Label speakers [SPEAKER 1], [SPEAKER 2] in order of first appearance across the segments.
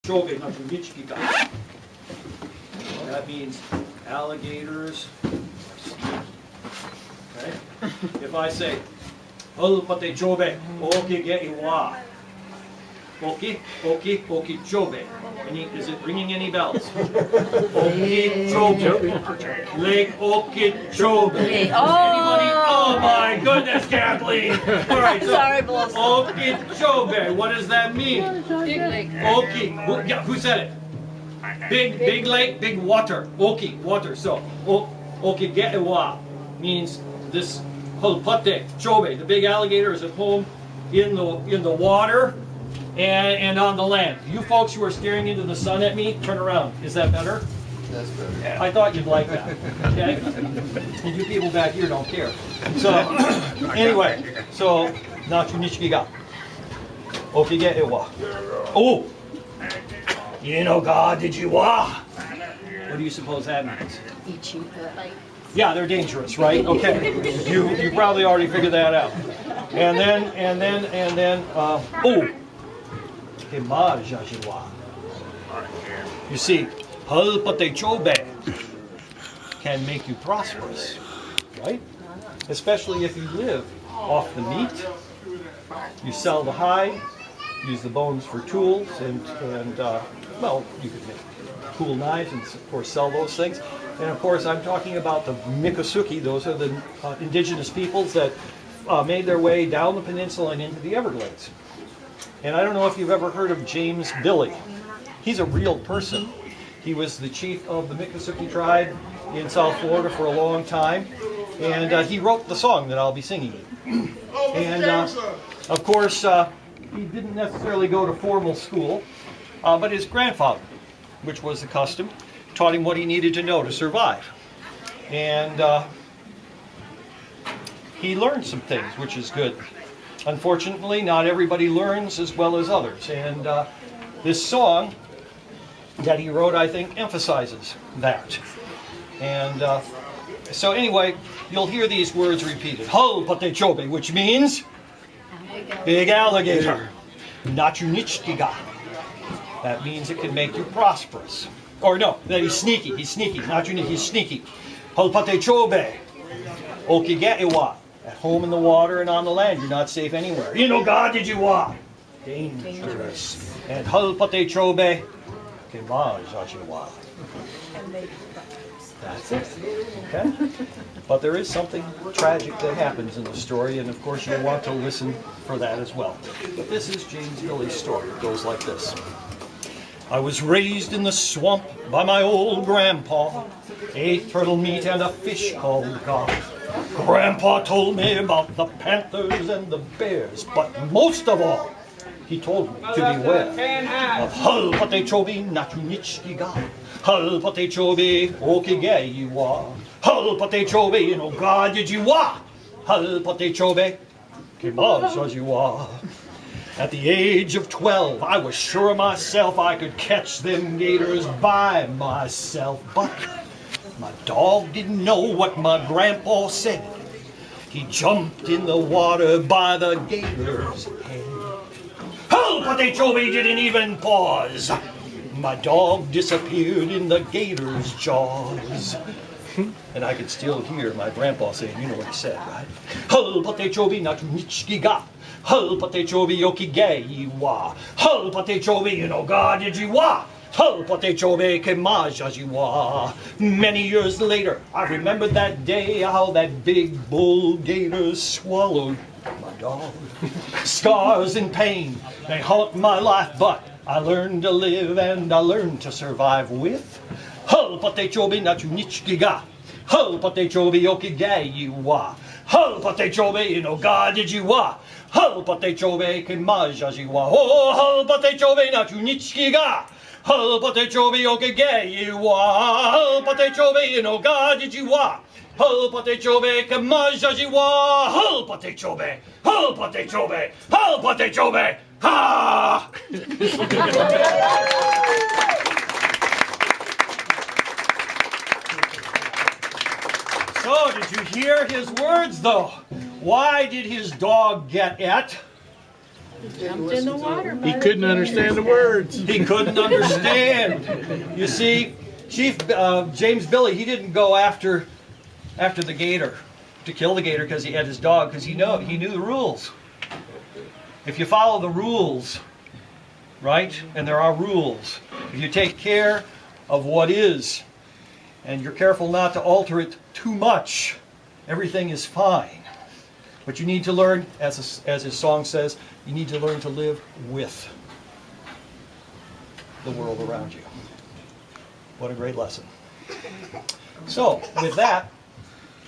[SPEAKER 1] Chobe, that means alligators are sneaky. Okay? If I say, Hulpate chobe, oki ge iwa. Oki chobe. Is it ringing any bells? Oki chobe. Lake Oki chobe. Anybody? Oh my goodness, Kathleen! All right, so
[SPEAKER 2] Sorry, boss.
[SPEAKER 1] Oki chobe. What does that mean?
[SPEAKER 2] Big lake.
[SPEAKER 1] Oki. Who said it? Big lake, big water. Oki, water. So, oki ge'ewa means this hulpate chobe. The big alligator is at home in the water and on the land. You folks who are staring into the sun at me, turn around. Is that better?
[SPEAKER 3] That's better.
[SPEAKER 1] I thought you'd like that. Okay? And you people back here don't care. So, anyway, so nachunichiki ga. Oki ge'ewa. Oh! You know God, did you What do you suppose that means?
[SPEAKER 2] Eat you.
[SPEAKER 1] Yeah, they're dangerous, right? Okay. You probably already figured that out. And then oh. Kemajajiwa. You see, hulpate chobe can make you prosperous, right? Especially if you live off the meat. You sell the hide, use the bones for tools, and well, you could make cool knives and of course sell those things. And of course I'm talking about the Miccosukee. Those are the indigenous peoples that made their way down the peninsula and into the Everglades. And I don't know if you've ever heard of James Billy. He's a real person. He was the chief of the Miccosukee tribe in South Florida for a long time. And he wrote the song that I'll be singing. And of course, he didn't necessarily go to formal school, but his grandfather, which was the custom, taught him what he needed to know to survive. And he learned some things, which is good. Unfortunately, not everybody learns as well as others. And this song that he wrote, I think, emphasizes that. And so anyway, you'll hear these words repeated. Hulpate chobe, which means big alligator. Nachunichkiga. That means it can make you prosperous. Or no, that he's sneaky. He's sneaky. Nachunichki, he's sneaky. Hulpate chobe. Okige'iwa. At home in the water and on the land, you're not safe anywhere. You know God, did you wa? Dangerous. And hulpate chobe. Kemajajiwa. That's it. Okay? But there is something tragic that happens in the story, and of course you'll want to listen for that as well. But this is James Billy's story. It goes like this. I was raised in the swamp by my old grandpa. Ate turtle meat and a fish called cod. Grandpa told me about the panthers and the bears, but most of all, he told me to beware of hulpate chobe nachunichkiga. Hulpate chobe okige'iwa. Hulpate chobe, you know God, did you wa? Hulpate chobe kemajajiwa. At the age of 12, I was sure of myself I could catch them gators by myself, but my dog didn't know what my grandpa said. He jumped in the water by the gator's head. Hulpate chobe didn't even pause. My dog disappeared in the gator's jaws. And I could still hear my grandpa saying, you know what he said, right? Hulpate chobe nachunichkiga. Hulpate chobe okige'iwa. Hulpate chobe, you know God, did you wa? Hulpate chobe kemajajiwa. Many years later, I remembered that day how that big bull gator swallowed my dog. Scars and pain, they haunt my life, but I learned to live and I learned to survive with hulpate chobe nachunichkiga. Hulpate chobe okige'iwa. Hulpate chobe, you know God, did you wa? Hulpate chobe kemajajiwa. Oh, hulpate chobe nachunichkiga. Hulpate chobe okige'iwa. Hulpate chobe, you know God, did you wa? Hulpate chobe kemajajiwa. Hulpate chobe. Hulpate chobe. Hulpate chobe. Ha! So, did you hear his words, though? Why did his dog get it?
[SPEAKER 2] Jumped in the water.
[SPEAKER 3] He couldn't understand the words.
[SPEAKER 1] He couldn't understand. You see, Chief James Billy, he didn't go after the gator to kill the gator because he had his dog, because he knew the rules. If you follow the rules, right, and there are rules, if you take care of what is, and you're careful not to alter it too much, everything is fine. But you need to learn, as his song says, you need to learn to live with the world around you. What a great lesson. So, with that,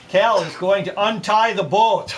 [SPEAKER 1] Cal is going to untie the boat.